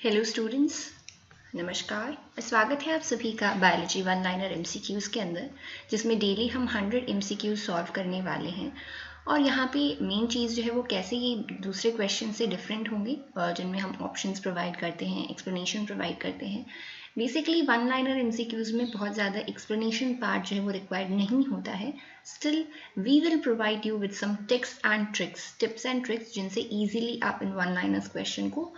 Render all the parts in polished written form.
Hello students, नमस्कार। स्वागत है आप सभी का बायोलॉजी वन लाइनर एमसीक्यूज़ के अंदर, जिसमें डेली हम 100 एमसीक्यूज सॉल्व करने वाले हैं। और यहाँ पे मेन चीज़ जो है वो कैसे ये दूसरे क्वेश्चन से डिफरेंट होंगे, जिनमें हम ऑप्शंस प्रोवाइड करते हैं, एक्सप्लेनेशन प्रोवाइड करते हैं। बेसिकली वन लाइनर एमसीक्यूज़ में बहुत ज़्यादा एक्सप्लेनेशन पार्ट जो है वो रिक्वायर्ड नहीं होता है। Still we will provide you with some tips and tricks जिनसे ईजिली आप इन वन लाइनर्स क्वेश्चन को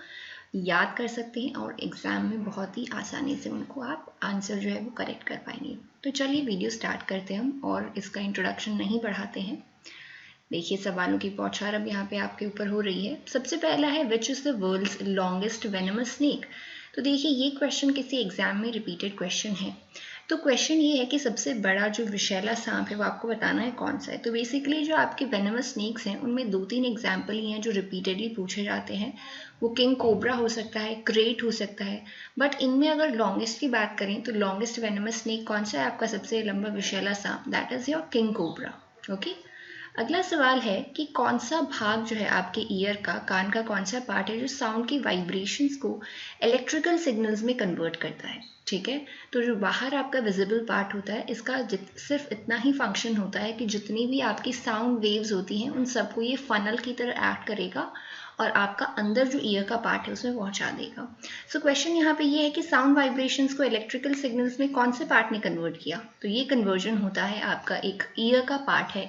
याद कर सकते हैं और एग्ज़ाम में बहुत ही आसानी से उनको आप आंसर जो है वो करेक्ट कर पाएंगे। तो चलिए वीडियो स्टार्ट करते हैं हम, और इसका इंट्रोडक्शन नहीं बढ़ाते हैं। देखिए सवालों की बौछार अब यहाँ पे आपके ऊपर हो रही है। सबसे पहला है which is the world's longest venomous snake. तो देखिए ये क्वेश्चन किसी एग्जाम में रिपीटेड क्वेश्चन है। तो क्वेश्चन ये है कि सबसे बड़ा जो विषैला सांप है वो आपको बताना है कौन सा है। तो बेसिकली जो आपके वेनमस स्नेक्स हैं उनमें 2-3 एग्जाम्पल ही हैं जो रिपीटेडली पूछे जाते हैं। वो किंग कोबरा हो सकता है, क्रेट हो सकता है, बट इनमें अगर लॉन्गेस्ट की बात करें तो लॉन्गेस्ट वेनमस स्नेक कौन सा है आपका सबसे लंबा विषैला सांप, that is your king cobra. Okay, अगला सवाल है कि कौन सा भाग जो है आपके ईयर का, कान का कौन सा पार्ट है जो साउंड की वाइब्रेशंस को इलेक्ट्रिकल सिग्नल्स में कन्वर्ट करता है। ठीक है, तो जो बाहर आपका विजिबल पार्ट होता है इसका सिर्फ इतना ही फंक्शन होता है कि जितनी भी आपकी साउंड वेव्स होती हैं उन सबको ये फनल की तरह एक्ट करेगा और आपका अंदर जो ईयर का पार्ट है उसमें पहुंचा देगा। सो क्वेश्चन यहाँ पे ये है कि साउंड वाइब्रेशंस को इलेक्ट्रिकल सिग्नल्स में कौन से पार्ट ने कन्वर्ट किया। तो ये कन्वर्जन होता है आपका एक ईयर का पार्ट है,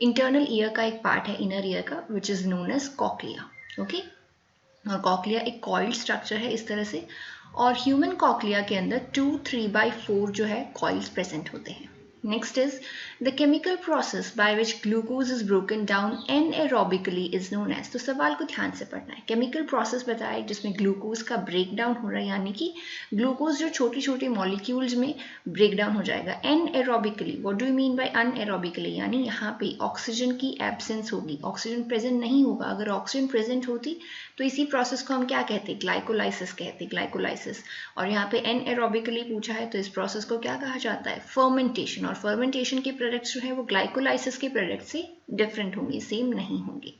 इंटरनल ईयर का एक पार्ट है, इनर ईयर का, which is known as cochlea. Okay, और कॉक्लिया एक कॉइल्ड स्ट्रक्चर है इस तरह से, और ह्यूमन कॉक्लिया के अंदर 2-3/4 जो है कॉइल्स प्रेजेंट होते हैं। Next is the chemical process by which glucose is broken down anaerobically is known as। तो सवाल को ध्यान से पढ़ना है। केमिकल प्रोसेस बताया जिसमें ग्लूकोज का ब्रेक डाउन हो रहा है, यानी कि ग्लूकोज जो छोटी छोटी मॉलिक्यूल्स में ब्रेक डाउन हो जाएगा anaerobically. What do you mean by anaerobically, यानी यहाँ पे ऑक्सीजन की एब्सेंस होगी, ऑक्सीजन प्रेजेंट नहीं होगा। अगर ऑक्सीजन प्रेजेंट होती तो इसी प्रोसेस को हम क्या कहते हैं, ग्लाइकोलाइसिस कहते हैं, ग्लाइकोलाइसिस। और यहाँ पे एनएरोबिकली पूछा है तो इस प्रोसेस को क्या कहा जाता है, फर्मेंटेशन। और फर्मेंटेशन के प्रोडक्ट्स जो है वो ग्लाइकोलाइसिस के प्रोडक्ट से डिफरेंट होंगे, सेम नहीं होंगे।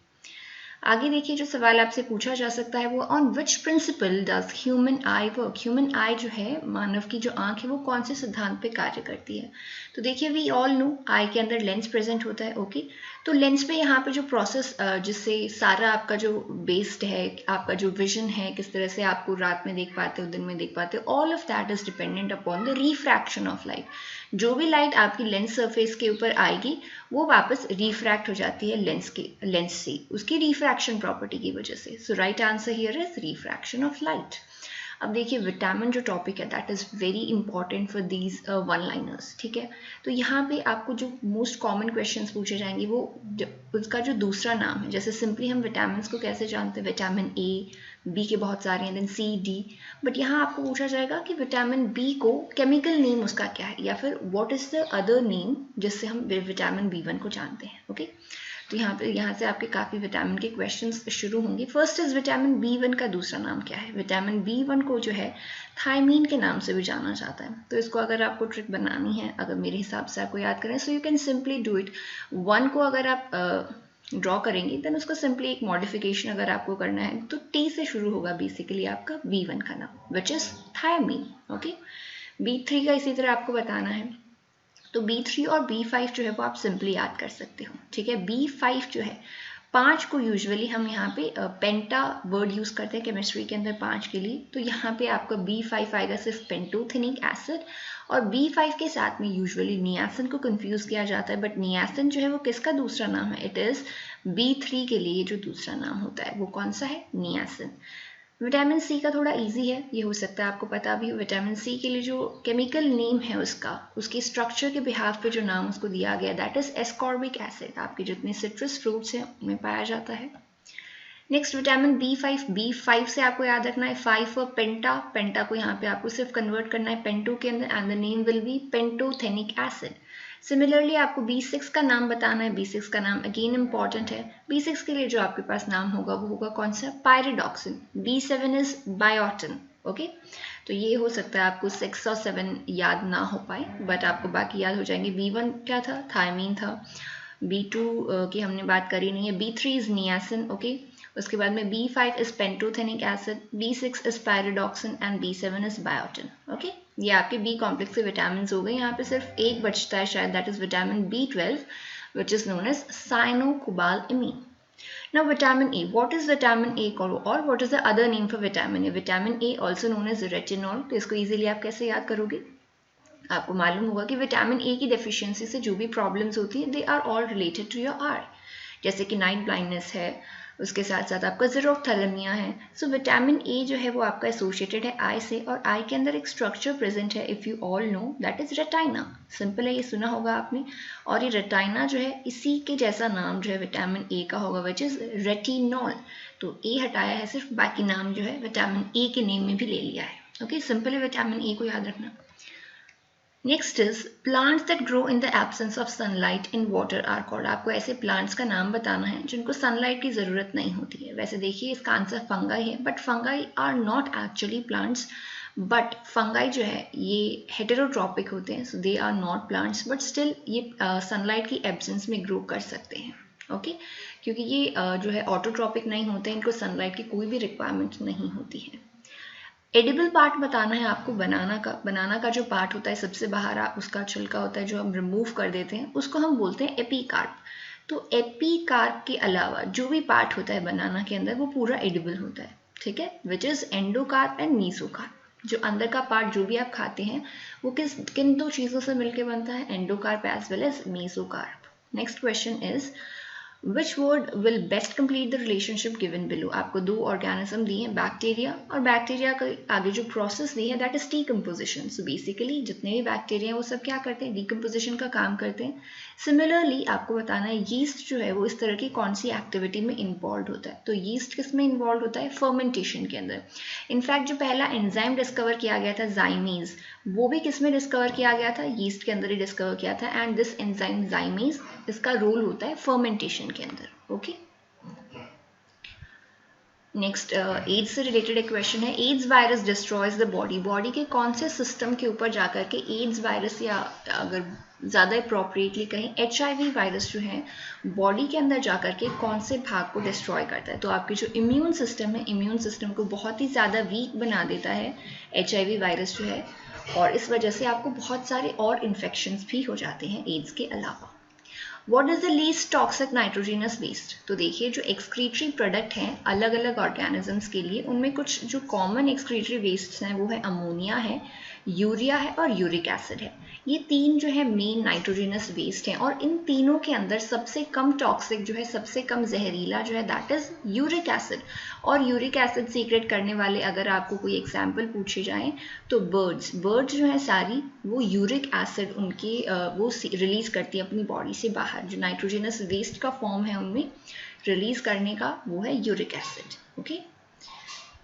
आगे देखिए जो सवाल आपसे पूछा जा सकता है वो on which principle does human I work. Human आई जो है, मानव की जो आंख है, वो कौन से सिद्धांत पे कार्य करती है। तो देखिए वी ऑल नो आई के अंदर लेंस प्रेजेंट होता है। ओके, तो लेंस पे यहाँ पे जो प्रोसेस जिससे सारा आपका जो बेस्ड है, आपका जो विजन है, किस तरह से आपको रात में देख पाते हो, दिन में देख पाते हो, all of that is dependent upon the refraction of light. जो भी लाइट आपकी लेंस सरफेस के ऊपर आएगी वो वापस रिफ्रैक्ट हो जाती है लेंस से, उसकी रिफ्रैक्शन प्रॉपर्टी की वजह से। So right answer here is refraction of light. अब देखिए विटामिन जो टॉपिक है that is very important for these one liners. ठीक है, तो यहाँ पे आपको जो मोस्ट कॉमन क्वेश्चंस पूछे जाएंगे वो उसका जो दूसरा नाम है। जैसे सिंपली हम विटामिन को कैसे जानते हैं, विटामिन ए, बी के बहुत सारे हैं, देन सी, डी, बट यहाँ आपको पूछा जाएगा कि विटामिन बी को केमिकल नेम उसका क्या है, या फिर what is the other name जिससे हम विटामिन B1 को जानते हैं। ओके, तो यहाँ से आपके काफ़ी विटामिन के क्वेश्चंस शुरू होंगे। फर्स्ट इज विटामिन B1 का दूसरा नाम क्या है। विटामिन B1 को जो है थायमीन के नाम से भी जाना जाता है। तो इसको अगर आपको ट्रिक बनानी है, अगर मेरे हिसाब से आपको याद करें, so you can simply do it. 1 को अगर आप ड्रॉ करेंगे देन उसको सिंपली एक मॉडिफिकेशन अगर आपको करना है तो T से शुरू होगा बेसिकली आपका B1 का नाम, which is thymine. Okay, B3 का इसी तरह आपको बताना है। तो B3 और B5 जो है वो आप सिंपली याद कर सकते हो। ठीक है, B5 जो है 5 को यूजुअली हम यहाँ पे पेंटा वर्ड यूज करते हैं केमिस्ट्री के अंदर 5 के लिए। तो यहाँ पे आपका B5 आएगा सिर्फ पेंटोथेनिक एसिड, और B5 के साथ में यूजुअली नियासिन को कंफ्यूज किया जाता है, बट नियासिन जो है वो किसका दूसरा नाम है, इट इज B3 के लिए जो दूसरा नाम होता है वो कौन सा है, नियासिन। विटामिन सी का थोड़ा इजी है, ये हो सकता है आपको पता भी हो। विटामिन सी के लिए जो केमिकल नेम है उसका, उसके स्ट्रक्चर के बिहाफ पे जो नाम उसको दिया गया दैट इज एस्कॉर्बिक एसिड। आपके जितने सिट्रस फ्रूट्स हैं उनमें पाया जाता है। नेक्स्ट विटामिन B5 से आपको याद रखना है 5 फॉर पेंटा। पेंटा को यहाँ पे आपको सिर्फ कन्वर्ट करना है पेंटो के अंदर, and the name will be pantothenic acid. Similarly आपको B6 का नाम बताना है। B6 का नाम अगेन इंपॉर्टेंट है। B6 के लिए जो आपके पास नाम होगा वो होगा कौन सा, pyridoxine. B7 is biotin. Okay, तो ये हो सकता है आपको 6 और 7 याद ना हो पाए, बट आपको बाकी याद हो जाएंगे। B1 क्या था, थायमीन था। B2 की हमने बात करी नहीं है। B3 is niacin. ओके, उसके बाद में B5 is pantothenic acid, B6 is pyridoxine and B7 is biotin. Okay, ये आपके बी कॉम्प्लेक्स से विटामिन हो गए। यहाँ पे सिर्फ एक बचता है शायद, that is vitamin B12 which is known as cyanocobalamin. Now vitamin A, what is vitamin A or what is the other name for vitamin A? Vitamin A also known as retinol. तो इसको easily आप कैसे याद करोगे? आपको मालूम होगा कि विटामिन ए की डेफिशिएंसी से जो भी प्रॉब्लम्स होती हैं they are all related to your eye, जैसे कि नाइट ब्लाइंडनेस है, उसके साथ साथ आपका ज़ीरोफ्थैलेमिया है। सो विटामिन ए जो है वो आपका एसोसिएटेड है आई से, और आई के अंदर एक स्ट्रक्चर प्रेजेंट है, if you all know, that is retina. Simple है, ये सुना होगा आपने। और ये रेटाइना जो है इसी के जैसा नाम जो है विटामिन ए का होगा, विच इज़ रेटिनॉल। तो ए हटाया है सिर्फ, बाकी नाम जो है विटामिन ए के नेम में भी ले लिया है। ओके, सिंपल है, विटामिन ए को याद रखना। Next is plants that grow in the absence of sunlight in water are called. आपको ऐसे प्लांट्स का नाम बताना है जिनको सनलाइट की ज़रूरत नहीं होती है। वैसे देखिए इसका आंसर फंगाई है, but fungi are not actually plants, but fungi जो है ये हेटेरोट्रॉपिक होते हैं, so they are not plants, but still ये सनलाइट की एब्सेंस में ग्रो कर सकते हैं। ओके, क्योंकि ये जो है ऑटोट्रॉपिक नहीं होते हैं, इनको सनलाइट की कोई भी रिक्वायरमेंट नहीं होती है। एडिबल पार्ट बताना है आपको बनाना का। बनाना का जो पार्ट होता है सबसे बाहर उसका छिलका होता है जो हम रिमूव कर देते हैं, उसको हम बोलते हैं एपीकार्प। तो एपीकार्प के अलावा जो भी पार्ट होता है बनाना के अंदर वो पूरा एडिबल होता है, ठीक है, विच इज एंडोकार्प एंड मीसोकार्प। जो अंदर का पार्ट जो भी आप खाते हैं वो किन दो चीज़ों से मिलकर बनता है, endocarp as well as mesocarp. Next question is Which word will best complete the relationship given below? आपको दो ऑर्गेनिज्म दिए हैं, बैक्टीरिया, और बैक्टीरिया का आगे जो प्रोसेस दी है that is decomposition. So basically जितने भी बैक्टीरिया हैं वो सब क्या करते हैं, डीकम्पोजिशन का काम करते हैं। सिमिलरली आपको बताना है यीस्ट जो है वो इस तरह की कौन सी एक्टिविटी में इन्वॉल्व होता है। तो यीस्ट किस में इन्वॉल्व होता है, फर्मेंटेशन के अंदर। इनफैक्ट जो पहला एंजाइम डिस्कवर किया गया था जाइमेज, वो भी किस में डिस्कवर किया गया था, यीस्ट के अंदर ही डिस्कवर किया था। एंड दिस एंजाइम जाइमेज, इसका रोल होता है फर्मेंटेशन के अंदर। ओके, नेक्स्ट एड्स से रिलेटेड एक क्वेश्चन है, AIDS virus destroys the body. Body के कौन से सिस्टम के ऊपर जाकर के एड्स वायरस, या अगर ज़्यादा अप्रोप्रिएटली कहें HIV वायरस जो है बॉडी के अंदर जाकर के कौन से भाग को डिस्ट्रॉय करता है। तो आपकी जो इम्यून सिस्टम है, इम्यून सिस्टम को बहुत ही ज़्यादा वीक बना देता है HIV वायरस जो है, और इस वजह से आपको बहुत सारे और इन्फेक्शंस भी हो जाते हैं एड्स के अलावा। What is the least toxic nitrogenous waste? तो देखिए जो एक्सक्रीटरी प्रोडक्ट हैं अलग अलग ऑर्गेनिजम्स के लिए, उनमें कुछ जो कॉमन एक्सक्रीटरी वेस्ट हैं वो है अमोनिया है, यूरिया है और यूरिक एसिड है। ये तीन जो है मेन नाइट्रोजनस वेस्ट हैं, और इन तीनों के अंदर सबसे कम टॉक्सिक जो है, सबसे कम जहरीला जो है दैट इज यूरिक एसिड। और यूरिक एसिड सीक्रेट करने वाले अगर आपको कोई एग्जाम्पल पूछे जाएं तो बर्ड्स जो है सारी वो यूरिक एसिड उनकी वो रिलीज करती है अपनी बॉडी से बाहर। जो नाइट्रोजनस वेस्ट का फॉर्म है उनमें रिलीज करने का वो है यूरिक एसिड। ओके,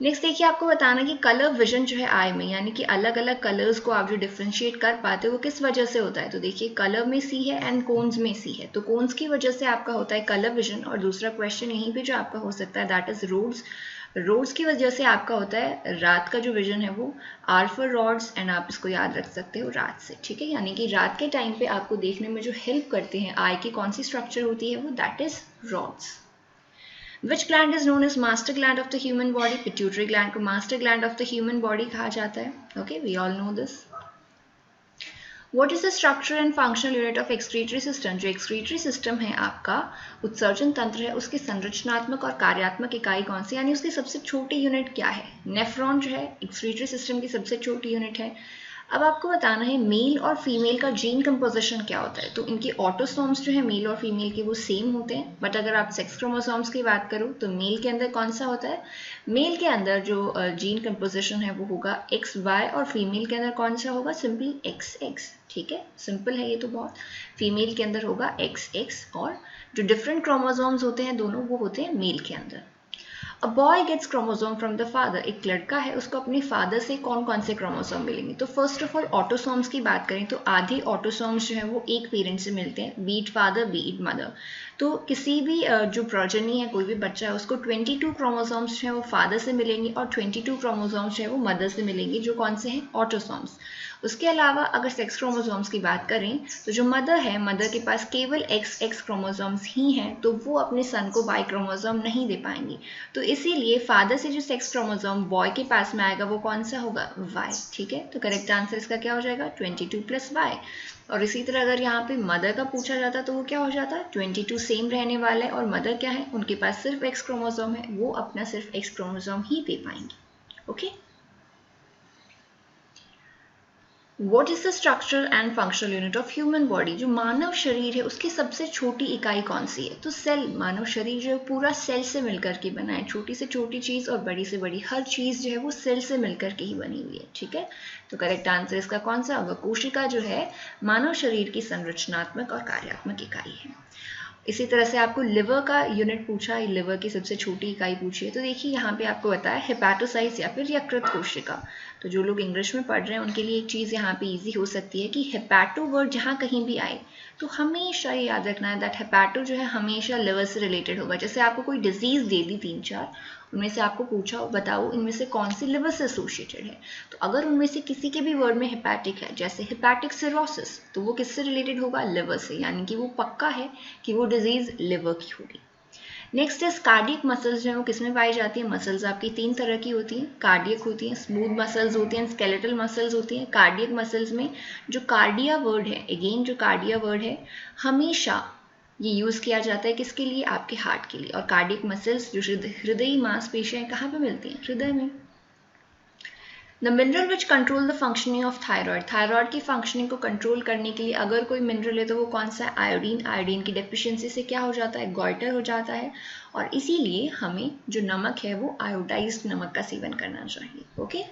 नेक्स्ट देखिए आपको बताना कि कलर विजन जो है आई में, यानी कि अलग अलग कलर्स को आप जो डिफ्रेंशिएट कर पाते हो वो किस वजह से होता है। तो देखिए कलर में सी है एंड कोन्स में सी है, तो कोन्स की वजह से आपका होता है कलर विजन। और दूसरा क्वेश्चन यहीं पे जो आपका हो सकता है दैट इज रोड्स की वजह से आपका होता है रात का जो विजन है वो आर फॉर रॉड्स, एंड आप इसको याद रख सकते हो रात से, ठीक है। यानी कि रात के टाइम पे आपको देखने में जो हेल्प करते हैं आई की कौन सी स्ट्रक्चर होती है वो that is rods. Which gland is known as master gland of the human body? Pituitary gland को master gland of the human body कहा जाता है। Okay, we all know this. What is the structure and functional unit of excretory system? जो excretory system है आपका उत्सर्जन तंत्र है, उसकी संरचनात्मक और कार्यात्मक इकाई कौन सी, यानी उसकी सबसे छोटी यूनिट क्या है। नेफ्रॉन जो है excretory system की सबसे छोटी यूनिट है। अब आपको बताना है मेल और फीमेल का जीन कंपोजिशन क्या होता है। तो इनके ऑटोसोम्स जो है मेल और फीमेल के वो सेम होते हैं, बट अगर आप सेक्स क्रोमोसोम्स की बात करो तो मेल के अंदर कौन सा होता है, मेल के अंदर जो जीन कंपोजिशन है वो होगा XY, और फीमेल के अंदर कौन सा होगा, सिंपली XX। ठीक है, सिंपल है ये तो बहुत। फीमेल के अंदर होगा XX, और जो डिफरेंट क्रोमोसोम्स होते हैं दोनों वो होते हैं मेल के अंदर। A boy gets chromosome from the father. एक लड़का है उसको अपने फादर से कौन कौन से क्रोमोसोम मिलेंगे। तो फर्स्ट ऑफ ऑल ऑटोसोम्स की बात करें तो आधे ऑटोसोम्स जो है वो एक पेरेंट से मिलते हैं, बीट फादर बीट मदर। तो किसी भी जो प्रोजेनी है, कोई भी बच्चा है, उसको 22 क्रोमोसोम्स जो है वो फादर से मिलेंगे और 22 क्रोमोसोम्स जो है वो मदर से मिलेंगे, जो कौन से हैं, ऑटोसोम्स। उसके अलावा अगर सेक्स क्रोमोसोम्स की बात करें तो जो मदर है, मदर के पास केवल XX क्रोमोसोम्स ही हैं, तो वो अपने सन को Y क्रोमोसोम नहीं दे पाएंगी। तो इसीलिए फादर से जो सेक्स क्रोमोसोम बॉय के पास में आएगा वो कौन सा होगा? Y। ठीक है, तो करेक्ट आंसर इसका क्या हो जाएगा? 22 + Y। और इसी तरह अगर यहाँ पे मदर का पूछा जाता तो वो क्या हो जाता? 22 सेम रहने वाला है, और मदर क्या है, उनके पास सिर्फ X क्रोमोसोम है, वो अपना सिर्फ X क्रोमोसोम ही दे पाएंगे। Okay, What is the structural and functional unit of human body? जो मानव शरीर है उसकी सबसे छोटी इकाई कौन सी है? तो सेल। मानव शरीर जो है पूरा सेल से मिलकर के बना है। छोटी से छोटी चीज़ और बड़ी से बड़ी हर चीज़ जो है वो सेल से मिलकर के ही बनी हुई है। ठीक है, तो करेक्ट आंसर इसका कौन सा होगा? कोशिका जो है मानव शरीर की संरचनात्मक और कार्यात्मक इकाई है। इसी तरह से आपको लिवर का यूनिट पूछा है, लिवर की सबसे छोटी इकाई पूछी है, तो देखिए यहाँ पे आपको बताया हेपाटोसाइट्स या फिर यकृत कोशिका। तो जो लोग इंग्लिश में पढ़ रहे हैं उनके लिए एक चीज़ यहाँ पे इजी हो सकती है कि हेपाटो वर्ड जहाँ कहीं भी आए तो हमेशा ये याद रखना है दैट हेपाटो जो है हमेशा लिवर से रिलेटेड होगा। जैसे आपको कोई डिजीज़ दे दी 3-4, उनमें से आपको पूछा बताओ इनमें से कौन सी लिवर से एसोसिएटेड है, तो अगर उनमें से किसी के भी वर्ड में हेपैटिक है, जैसे हेपैटिक सिरोसिस, तो वो किससे रिलेटेड होगा? लिवर से, यानी कि वो पक्का है कि वो डिजीज लिवर की होगी। नेक्स्ट इज कार्डियक मसल्स जो है वो किसमें पाई जाती है? मसल्स आपकी 3 तरह की होती हैं, कार्डियक होती हैं, स्मूथ मसल्स होती हैं, स्केलेटल मसल्स होती हैं। कार्डियक मसल्स में जो कार्डिया वर्ड है, अगेन जो कार्डिया वर्ड है हमेशा ये यूज़ किया जाता है किसके लिए? आपके हार्ट के लिए। और कार्डियक मसल्स जो हृदयी मांसपेशियां कहाँ पे मिलती हैं? हृदय में। The mineral which control the functioning of thyroid, thyroid की फंक्शनिंग को कंट्रोल करने के लिए अगर कोई मिनरल है तो वो कौन सा है? आयोडीन। आयोडीन की डेफिशिएंसी से क्या हो जाता है? गॉइटर हो जाता है, और इसीलिए हमें जो नमक है वो आयोडाइज्ड नमक का सेवन करना चाहिए। Okay,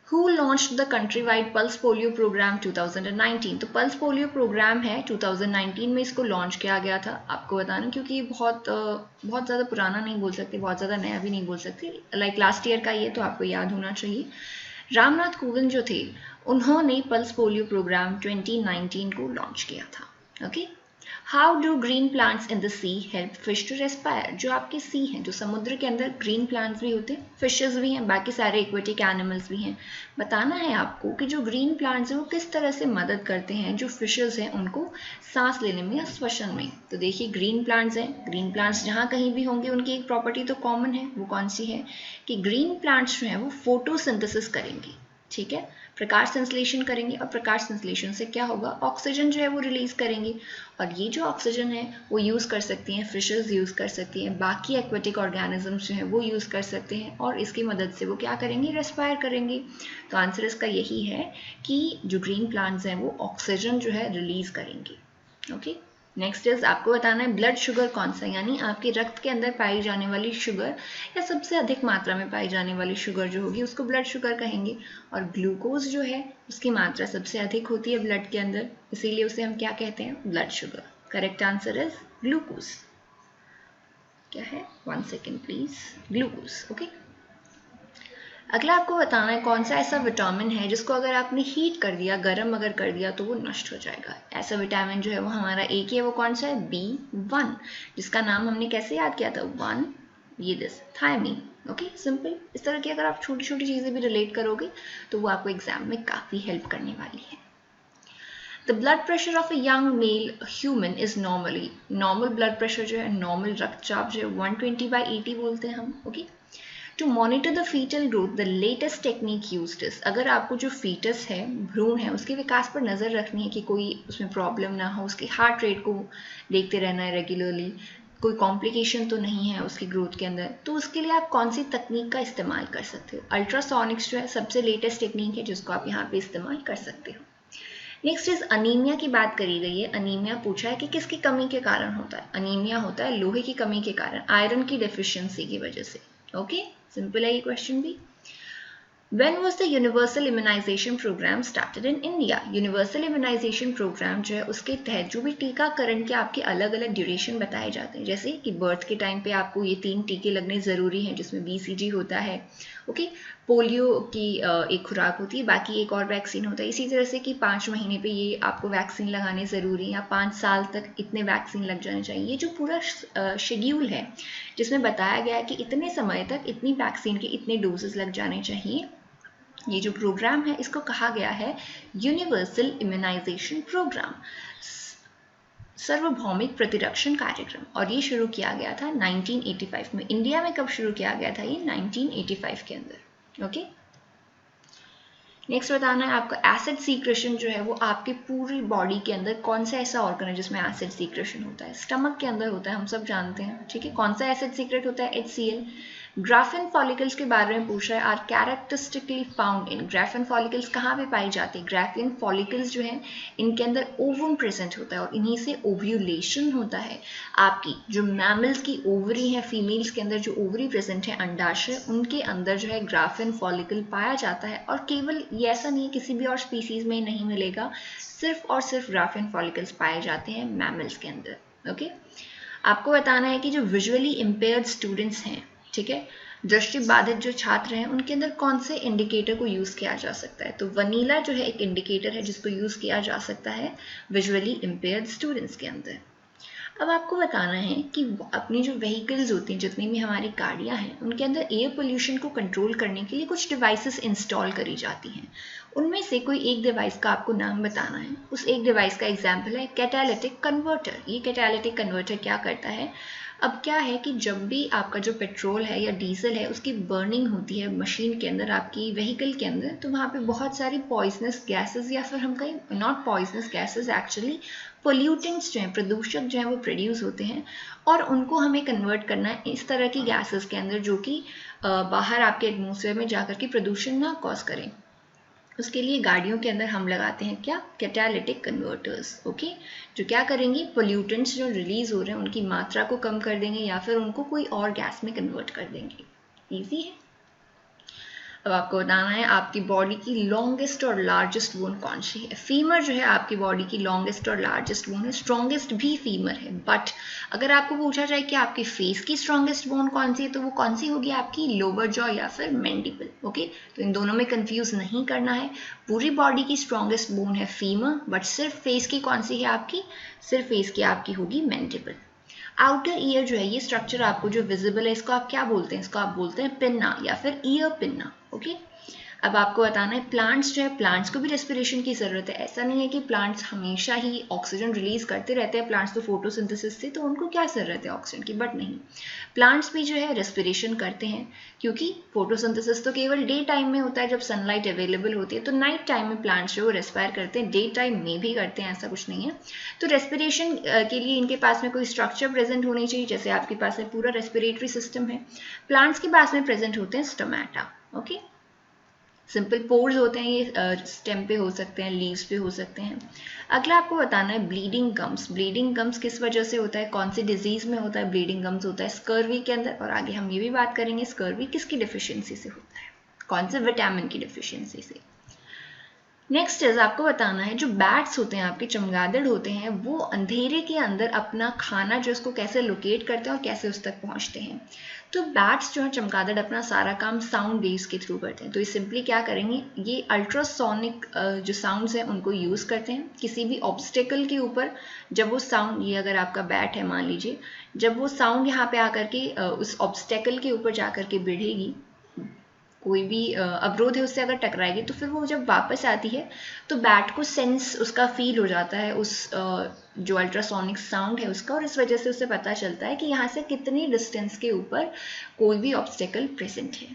Who launched the countrywide pulse polio programme 2019? तो पल्स पोलियो प्रोग्राम है 2019 में इसको लॉन्च किया गया था। आपको बताना क्योंकि ये बहुत ज़्यादा पुराना नहीं बोल सकते, बहुत ज़्यादा नया भी नहीं बोल सकते, लाइक लास्ट ईयर का ये तो आपको याद होना चाहिए। रामनाथ कोविंद जो थे उन्होंने पल्स पोलियो प्रोग्राम 2019 को लॉन्च किया था। Okay, how do green plants in the sea help fish to respire? जो आपके सी हैं, जो समुद्र के अंदर ग्रीन प्लांट्स भी होते हैं, फिशेस भी हैं, बाकी सारे एक्वेटिक एनिमल्स भी हैं। बताना है आपको कि जो ग्रीन प्लांट्स हैं वो किस तरह से मदद करते हैं जो फिशेस हैं उनको सांस लेने में या श्वसन में। तो देखिए ग्रीन प्लांट्स हैं, ग्रीन प्लांट्स जहाँ कहीं भी होंगे उनकी एक प्रॉपर्टी तो कॉमन है, वो कौन सी है? कि ग्रीन प्लांट्स जो हैं वो फोटोसिंथेसिस करेंगे। ठीक है, प्रकाश संश्लेषण करेंगे, और प्रकाश संश्लेषण से क्या होगा? ऑक्सीजन जो है वो रिलीज करेंगे, और ये जो ऑक्सीजन है वो यूज़ कर सकती हैं फिशेस, यूज़ कर सकती हैं, बाकी एक्वेटिक ऑर्गेनिजम्स जो हैं वो यूज़ कर सकते हैं, और इसकी मदद से वो क्या करेंगे? रेस्पायर करेंगे। तो आंसर इसका यही है कि जो ग्रीन प्लांट्स हैं वो ऑक्सीजन जो है रिलीज करेंगे। ओके, नेक्स्ट इज आपको बताना है ब्लड शुगर कौन सा, यानी आपके रक्त के अंदर पाई जाने वाली शुगर या सबसे अधिक मात्रा में पाई जाने वाली शुगर जो होगी उसको ब्लड शुगर कहेंगे। और ग्लूकोज जो है उसकी मात्रा सबसे अधिक होती है ब्लड के अंदर, इसीलिए उसे हम क्या कहते हैं? Blood sugar. Correct answer is glucose. क्या है? 1 सेकेंड प्लीज, ग्लूकोज। ओके, अगला आपको बताना है कौन सा ऐसा विटामिन है जिसको अगर आपने हीट कर दिया, गर्म अगर कर दिया तो वो नष्ट हो जाएगा। ऐसा विटामिन जो है वो हमारा एक ही है, वो कौन सा है? B1, जिसका नाम हमने कैसे याद किया था? 1 ये दिस थायमीन। Okay, simple. इस तरह की अगर आप छोटी छोटी चीज़ें भी रिलेट करोगे तो वो आपको एग्जाम में काफ़ी हेल्प करने वाली है। The blood pressure of a young mail human is normally, normal blood pressure जो है, नॉर्मल रक्तचाप जो है 120/80 बोलते हैं हम। Okay, to monitor the foetal growth the latest technique used is, अगर आपको जो फीटस है, भ्रूण है, उसके विकास पर नज़र रखनी है कि कोई उसमें प्रॉब्लम ना हो, उसके हार्ट रेट को देखते रहना है रेगुलरली, कोई कॉम्प्लिकेशन तो नहीं है उसकी ग्रोथ के अंदर, तो उसके लिए आप कौन सी तकनीक का इस्तेमाल कर सकते हो? अल्ट्रासोनिक्स जो है सबसे लेटेस्ट टेक्निक है जिसको आप यहाँ पे इस्तेमाल कर सकते हो। नेक्स्ट इज अनीमिया की बात करी गई है। अनीमिया पूछा है कि किसकी कमी के कारण होता है? अनीमिया होता है लोहे की कमी के कारण, आयरन की डेफिशिएंसी की वजह से। ओके, सिंपल है ये क्वेश्चन भी। When was the universal immunization program started in India? Universal immunisation programme जो है उसके तहत जो भी टीकाकरण के आपके अलग अलग ड्यूरेशन बताए जाते हैं, जैसे कि बर्थ के टाइम पे आपको ये 3 टीके लगने ज़रूरी हैं जिसमें BCG होता है। ओके, पोलियो की एक खुराक होती है, बाकी एक और वैक्सीन होता है। इसी तरह से कि 5 महीने पे ये आपको वैक्सीन लगाने ज़रूरी है, या 5 साल तक इतने वैक्सीन लग जाने चाहिए। ये जो पूरा शेड्यूल है जिसमें बताया गया है कि इतने समय तक इतनी वैक्सीन के इतने डोजेस लग जाने चाहिए, ये जो प्रोग्राम है इसको कहा गया है यूनिवर्सल इम्यूनाइजेशन प्रोग्राम, सार्वभौमिक प्रतिरक्षण कार्यक्रम, और ये शुरू किया गया था 1985 में। इंडिया में कब शुरू किया गया था? ये 1985 के अंदर। ओके, नेक्स्ट बताना है आपका एसिड सीक्रेशन जो है वो आपके पूरी बॉडी के अंदर कौन सा ऐसा ऑर्गन है जिसमें एसिड सीक्रेशन होता है? स्टमक के अंदर होता है, हम सब जानते हैं, ठीक है। कौन सा एसिड सीक्रेट होता है? HCl। ग्राफिन फॉलिकल्स के बारे में पूछ रहा है, are characteristically found in. Graafian follicles कहाँ पे पाई जाती है? ग्राफिन फॉलिकल्स जो है इनके अंदर ओवम प्रेजेंट होता है और इन्हीं से ओव्यूलेशन होता है। आपकी जो मैमल्स की ओवरी है, फीमेल्स के अंदर जो ओवरी प्रेजेंट है, अंडाशय, उनके अंदर जो है ग्राफिन फॉलिकल पाया जाता है। और केवल ये ऐसा नहीं है, किसी भी और स्पीसीज में नहीं मिलेगा, सिर्फ और सिर्फ ग्राफिन फॉलिकल्स पाए जाते हैं मैमल्स के अंदर। ओके, आपको बताना है कि जो विजुअली इम्पेयर्ड स्टूडेंट्स हैं, ठीक है, दृष्टि बाधित जो छात्र हैं, उनके अंदर कौन से इंडिकेटर को यूज किया जा सकता है? तो वनीला जो है एक इंडिकेटर है जिसको यूज किया जा सकता है विजुअली इम्पेयर्ड स्टूडेंट्स के अंदर। अब आपको बताना है कि अपनी जो व्हीकल्स होती हैं, जितनी भी हमारी गाड़ियां हैं, उनके अंदर एयर पोल्यूशन को कंट्रोल करने के लिए कुछ डिवाइसेस इंस्टॉल करी जाती हैं। उनमें से कोई एक डिवाइस का आपको नाम बताना है। उस एक डिवाइस का एग्जाम्पल है कैटालिटिक कन्वर्टर। ये कैटालिटिक कन्वर्टर क्या करता है? अब क्या है कि जब भी आपका जो पेट्रोल है या डीजल है उसकी बर्निंग होती है मशीन के अंदर, आपकी व्हीकल के अंदर, तो वहाँ पे बहुत सारी पॉइजनस गैसेस, या फिर हम कहें not poisonous gases, actually pollutants जो हैं, प्रदूषक जो हैं, वो प्रोड्यूस होते हैं और उनको हमें कन्वर्ट करना है इस तरह की गैसेस के अंदर जो कि बाहर आपके एटमॉस्फेयर में जाकर के प्रदूषण ना कॉज करें। उसके लिए गाड़ियों के अंदर हम लगाते हैं क्या? Catalytic converters. ओके, जो क्या करेंगे? पोल्यूटेंट्स जो रिलीज हो रहे हैं उनकी मात्रा को कम कर देंगे या फिर उनको कोई और गैस में कन्वर्ट कर देंगे। इजी है। अब आपको बताना है आपकी बॉडी की लॉन्गेस्ट और लार्जेस्ट बोन कौन सी है? फीमर जो है आपकी बॉडी की लॉन्गेस्ट और लार्जेस्ट बोन है, स्ट्रॉन्गेस्ट भी फीमर है। बट अगर आपको पूछा जाए कि आपके फेस की स्ट्रॉन्गेस्ट बोन कौन सी है, तो वो कौन सी होगी? आपकी लोअर जॉ या फिर मैंडिबल। ओके, तो इन दोनों में कंफ्यूज नहीं करना है। पूरी बॉडी की स्ट्रॉन्गेस्ट बोन है फीमर, बट सिर्फ फेस की कौन सी है आपकी? सिर्फ फेस की आपकी होगी मैंडिबल। आउटर ईयर जो है, ये स्ट्रक्चर आपको जो विजिबल है, इसको आप क्या बोलते हैं? इसको आप बोलते हैं पिन्ना या फिर ईयर पिन्ना। ओके, अब आपको बताना है प्लांट्स जो है, प्लांट्स को भी रेस्पिरेशन की ज़रूरत है। ऐसा नहीं है कि प्लांट्स हमेशा ही ऑक्सीजन रिलीज करते रहते हैं, प्लांट्स तो फोटोसिंथेसिस से, तो उनको क्या ज़रूरत है ऑक्सीजन की? बट नहीं, प्लांट्स भी जो है रेस्पिरेशन करते हैं, क्योंकि फोटोसिंथेसिस तो केवल डे टाइम में होता है जब सनलाइट अवेलेबल होती है, तो नाइट टाइम में प्लांट्स जो रेस्पायर करते हैं, डे टाइम में भी करते हैं, ऐसा कुछ नहीं है। तो रेस्पिरेशन के लिए इनके पास में कोई स्ट्रक्चर प्रेजेंट होनी चाहिए, जैसे आपके पास में पूरा रेस्पिरेटरी सिस्टम है। प्लांट्स के पास में प्रेजेंट होते हैं स्टोमेटा। ओके, सिंपल पोर्स होते हैं, ये स्टेम पे हो सकते हैं, लीव्स पे हो सकते हैं। अगला आपको बताना है ब्लीडिंग गम्स। ब्लीडिंग गम्स किस वजह से होता है? कौन सी डिजीज में होता है ब्लीडिंग गम्स? होता है स्कर्वी के अंदर, और आगे हम ये भी बात करेंगे स्कर्वी किसकी डिफिशियंसी से होता है, कौन से विटामिन की डिफिशियंसी से। नेक्स्ट इज आपको बताना है जो बैट्स होते हैं, आपके चमगादड़ होते हैं, वो अंधेरे के अंदर अपना खाना जो उसको कैसे लोकेट करते हैं और कैसे उस तक पहुंचते हैं। तो बैट्स जो है, चमगादड़, अपना सारा काम साउंड वेव्स के थ्रू करते हैं। तो ये सिंपली क्या करेंगे? ये अल्ट्रासोनिक जो साउंड्स हैं उनको यूज़ करते हैं किसी भी ऑब्स्टेकल के ऊपर। जब वो साउंड, ये अगर आपका बैट है मान लीजिए, जब वो साउंड यहाँ पे आकर के उस ऑब्स्टेकल के ऊपर जाकर के भिड़ेगी, कोई भी अवरोध है उससे अगर टकराएगी, तो फिर वो जब वापस आती है तो बैट को सेंस उसका फील हो जाता है उस जो अल्ट्रासोनिक साउंड है उसका, और इस वजह से उसे पता चलता है कि यहाँ से कितनी डिस्टेंस के ऊपर कोई भी ऑब्स्टेकल प्रेजेंट है।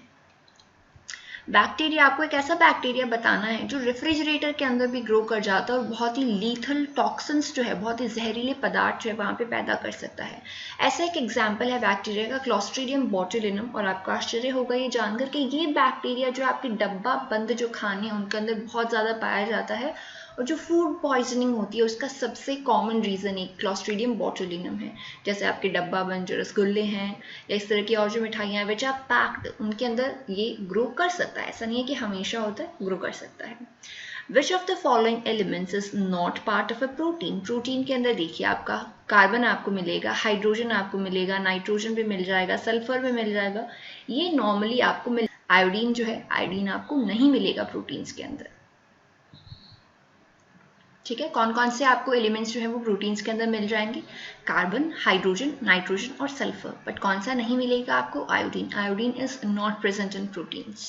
बैक्टीरिया, आपको एक ऐसा बैक्टीरिया बताना है जो रेफ्रिजरेटर के अंदर भी ग्रो कर जाता है और बहुत ही लीथल टॉक्सिन्स जो है, बहुत ही जहरीले पदार्थ जो है वहाँ पे पैदा कर सकता है। ऐसा एक एग्जाम्पल है बैक्टीरिया का क्लॉस्ट्रीडियम बोटुलिनम, और आपको आश्चर्य होगा ये जानकर कि ये बैक्टीरिया जो आपके डब्बा बंद जो खाने हैं उनके अंदर बहुत ज़्यादा पाया जाता है, और जो फूड पॉइजनिंग होती है उसका सबसे कॉमन रीज़न एक क्लॉस्ट्रीडियम बोटुलिनम है। जैसे आपके डब्बा बंद जो रसगुल्ले हैं या इस तरह की और जो मिठाइयाँ हैं विच आर पैक्ड, उनके अंदर ये ग्रो कर सकता है। ऐसा नहीं है कि हमेशा होता है, ग्रो कर सकता है। विच of the following elements is not part of a protein? Protein के अंदर देखिए आपका कार्बन आपको मिलेगा, हाइड्रोजन आपको मिलेगा, नाइट्रोजन भी मिल जाएगा, सल्फर भी मिल जाएगा, ये नॉर्मली आपको मिल। आयोडीन जो है, आयोडीन आपको नहीं मिलेगा प्रोटीन्स के अंदर। ठीक है, कौन कौन से आपको एलिमेंट्स जो है वो प्रोटीन्स के अंदर मिल जाएंगे? कार्बन, हाइड्रोजन, नाइट्रोजन और सल्फर। बट कौन सा नहीं मिलेगा आपको? Iodine. Iodine is not present in proteins.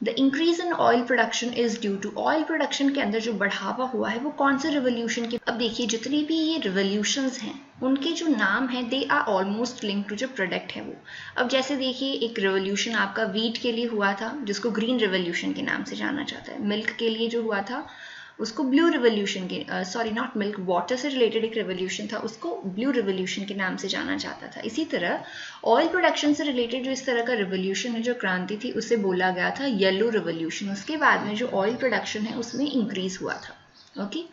The increase in oil production is due to, oil production के अंदर जो बढ़ावा हुआ है वो कौन से रिवोल्यूशन के। अब देखिए जितनी भी ये रिवोल्यूशंस हैं उनके जो नाम हैं they are almost link to जो प्रोडक्ट है वो। अब जैसे देखिए एक रिवोल्यूशन आपका वीट के लिए हुआ था जिसको ग्रीन रिवोल्यूशन के नाम से जाना जाता है, मिल्क के लिए जो हुआ था उसको ब्लू रिवोल्यूशन के सॉरी नॉट मिल्क, वाटर से रिलेटेड एक रिवोल्यूशन था उसको ब्लू रिवोल्यूशन के नाम से जाना जाता था। इसी तरह ऑयल प्रोडक्शन से रिलेटेड जो इस तरह का रिवोल्यूशन है, जो क्रांति थी, उसे बोला गया था येलो रिवोल्यूशन। उसके बाद में जो ऑयल प्रोडक्शन है उसमें इंक्रीज हुआ था। Okay,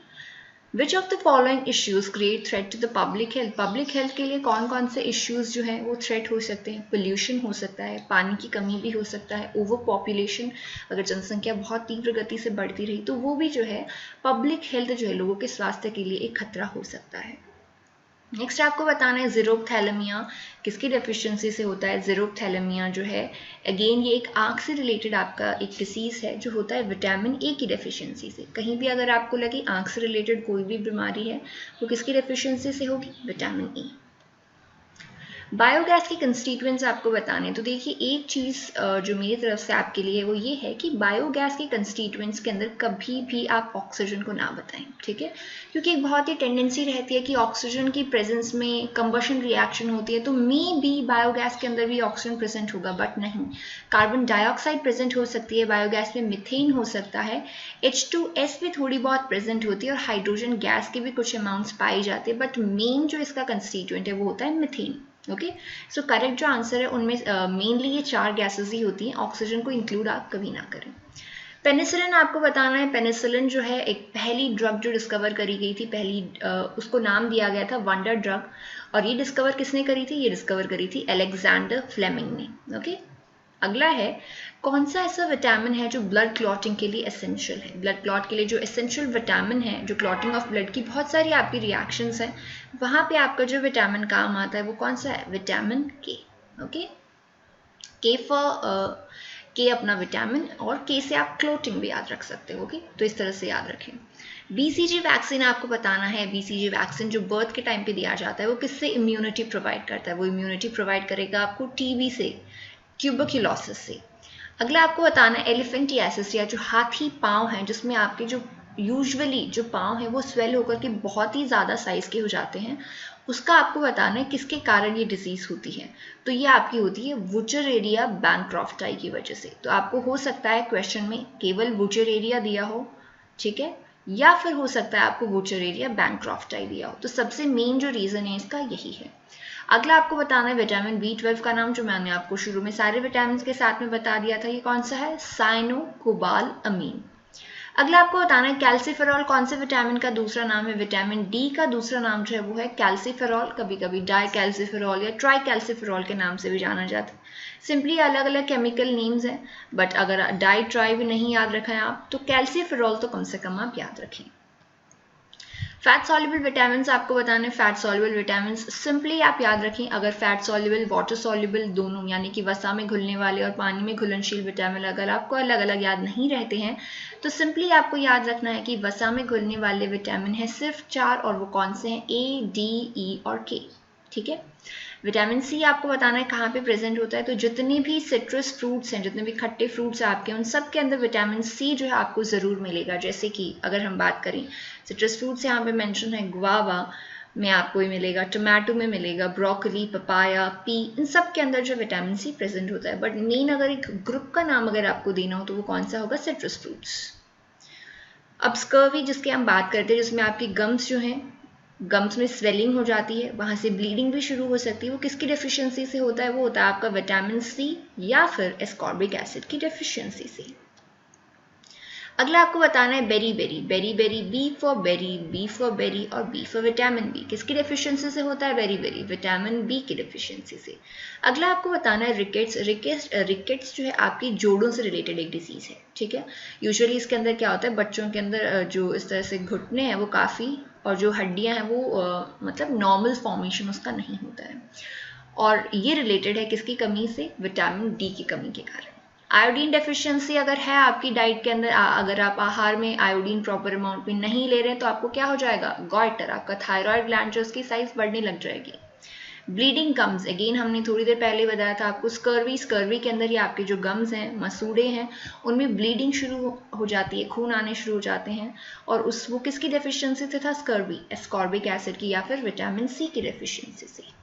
which of the following issues create threat to the public health, public health के लिए कौन कौन से इश्यूज जो हैं वो थ्रेट हो सकते हैं। पोल्यूशन हो सकता है, पानी की कमी भी हो सकता है, ओवर पॉपुलेशन, अगर जनसंख्या बहुत तीव्र गति से बढ़ती रही तो वो भी जो है पब्लिक हेल्थ जो है लोगों के स्वास्थ्य के लिए एक खतरा हो सकता है। नेक्स्ट आपको बताना है ज़ीरोप्थैलेमिया किसकी डेफिशिएंसी से होता है। ज़ीरोप्थैलेमिया जो है अगेन ये एक आँख से रिलेटेड आपका एक डिसीज़ है जो होता है विटामिन ए की डेफिशिएंसी से। कहीं भी अगर आपको लगे आँख से रिलेटेड कोई भी बीमारी है वो किसकी डेफिशिएंसी से होगी, विटामिन ए। बायोगैस के कंस्टिट्यूएंट्स आपको बताने, तो देखिए एक चीज़ जो मेरी तरफ से आपके लिए वो ये है कि बायोगैस के कंस्टिट्यूएंट्स के अंदर कभी भी आप ऑक्सीजन को ना बताएं, ठीक है, क्योंकि एक बहुत ही टेंडेंसी रहती है कि ऑक्सीजन की प्रेजेंस में कंबशन रिएक्शन होती है तो मे बी बायोगैस के अंदर भी ऑक्सीजन प्रेजेंट होगा, बट नहीं, कार्बन डाइऑक्साइड प्रेजेंट हो सकती है बायोगैस में, मिथेन हो सकता है, H2S भी थोड़ी बहुत प्रेजेंट होती है और हाइड्रोजन गैस के भी कुछ अमाउंट्स पाए जाते हैं, बट मेन जो इसका कंस्टिट्यूएंट है वो होता है मिथेन। ओके, सो करेक्ट जो आंसर है उनमें मेनली ये 4 गैसेस ही होती हैं, ऑक्सीजन को इंक्लूड आप कभी ना करें। पेनिसिलिन आपको बताना है, पेनिसिलिन जो है एक पहली ड्रग जो डिस्कवर करी गई थी, पहली उसको नाम दिया गया था वंडर ड्रग, और ये डिस्कवर किसने करी थी, ये डिस्कवर करी थी अलेक्जेंडर फ्लेमिंग ने। ओके, अगला है कौन सा ऐसा विटामिन है जो ब्लड क्लॉटिंग के लिए एसेंशियल है। ब्लड क्लॉट के लिए जो एसेंशियल विटामिन है, जो क्लॉटिंग ऑफ ब्लड की बहुत सारी आपकी रिएक्शंस हैं, वहाँ पे आपका जो विटामिन काम आता है वो कौन सा है, विटामिन के। ओके, के फॉर के अपना विटामिन, और के से आप क्लोटिंग भी याद रख सकते हो। ओके, तो इस तरह से याद रखें। BCG वैक्सीन आपको बताना है, BCG वैक्सीन जो बर्थ के टाइम पे दिया जाता है वो किससे इम्यूनिटी प्रोवाइड करता है, वो इम्यूनिटी प्रोवाइड करेगा आपको टीबी से, ट्यूबरक्यूलोसिस से। अगला आपको बताना है एलिफेंटियासिस या जो हाथी पाँव हैं, जिसमें आपके जो यूजुअली जो पाँव हैं वो स्वेल होकर के बहुत ही ज़्यादा साइज़ के हो जाते हैं, उसका आपको बताना है किसके कारण ये डिजीज़ होती है। तो ये आपकी होती है वुचरेरिया बैंक्रॉफ्टाई की वजह से। तो आपको हो सकता है क्वेश्चन में केवल वुचरेरिया दिया हो, ठीक है, या फिर हो सकता है आपको वुचरेरिया बैंक्रॉफ्टाई दिया हो। तो सबसे मेन जो रीज़न है इसका यही है। अगला आपको बताना है विटामिन B12 का नाम, जो मैंने आपको शुरू में सारे विटामिन के साथ में बता दिया था, ये कौन सा है, साइनोकोबालामीन। अगला आपको बताना है कैल्सीफेरॉल कौन से विटामिन का दूसरा नाम है। विटामिन D का दूसरा नाम जो है वो है कैल्सीफेरॉल, कभी कभी डाई कैल्सीफेरॉल या ट्राई कैल्सीफेरॉल के नाम से भी जाना जाता है। सिंपली अलग अलग केमिकल नेम्स हैं, बट अगर डाई ट्राई भी नहीं याद रखें आप तो कैल्सीफेरॉल तो कम से कम आप याद रखें। फैट सॉल्युबल विटामिन आपको बताने, फैट सॉल्युबल विटामिन सिंपली आप याद रखें, अगर फैट सॉल्युबल वाटर सॉल्युबल दोनों यानी कि वसा में घुलने वाले और पानी में घुलनशील विटामिन अगर आपको अलग अलग याद नहीं रहते हैं तो सिंपली आपको याद रखना है कि वसा में घुलने वाले विटामिन है सिर्फ 4, और वो कौन से हैं, A, D, E और K, ठीक है। विटामिन सी आपको बताना है कहाँ पे प्रेजेंट होता है, तो जितने भी सिट्रस फ्रूट्स हैं, जितने भी खट्टे फ्रूट्स हैं आपके, उन सब के अंदर विटामिन सी जो है आपको ज़रूर मिलेगा। जैसे कि अगर हम बात करें सिट्रस फ्रूट्स यहाँ पे मेंशन है, गुआवा में आपको ये मिलेगा, टोमेटो में मिलेगा, ब्रोकली, पपाया, पी, इन सब के अंदर जो विटामिन सी प्रेजेंट होता है। बट मेन अगर एक ग्रुप का नाम अगर आपको देना हो तो वो कौन सा होगा, सिट्रस फ्रूट्स। अब स्कर्वी जिसकी हम बात करते हैं, जिसमें आपकी गम्स जो हैं, गम्स में स्वेलिंग हो जाती है, वहाँ से ब्लीडिंग भी शुरू हो सकती है, वो किसकी डेफिशिएंसी से होता है, वो होता है आपका विटामिन सी या फिर एस्कॉर्बिक एसिड की डेफिशिएंसी से। अगला आपको बताना है berry berry, berry berry, B for beri और बी फॉर विटामिन बी, किसकी डेफिशिएंसी से होता है, बेरी बेरी, विटामिन बी की डेफिशिएंसी से। अगला आपको बताना है रिकेट्स, रिकेट्स जो है आपकी जोड़ों से रिलेटेड एक डिजीज़ है, ठीक है। यूजुअली इसके अंदर क्या होता है, बच्चों के अंदर जो इस तरह से घुटने हैं वो काफ़ी, और जो हड्डियां हैं वो मतलब नॉर्मल फॉर्मेशन उसका नहीं होता है, और ये रिलेटेड है किसकी कमी से, विटामिन डी की कमी के कारण। आयोडीन डेफिशिएंसी अगर है आपकी डाइट के अंदर, अगर आप आहार में आयोडीन प्रॉपर अमाउंट में नहीं ले रहे हैं तो आपको क्या हो जाएगा, गॉइटर, आपका थायराइड ग्लैंड जो उसकी साइज बढ़ने लग जाएगी। ब्लीडिंग गम्स, अगेन हमने थोड़ी देर पहले बताया था आपको, स्कर्वी के अंदर ये आपके जो गम्स हैं, मसूड़े हैं, उनमें ब्लीडिंग शुरू हो जाती है, खून आने शुरू हो जाते हैं, और वो किसकी डेफिशिएंसी से था? स्कर्वी, एस्कॉर्बिक एसिड की या फिर विटामिन सी की डेफिशिएंसी से।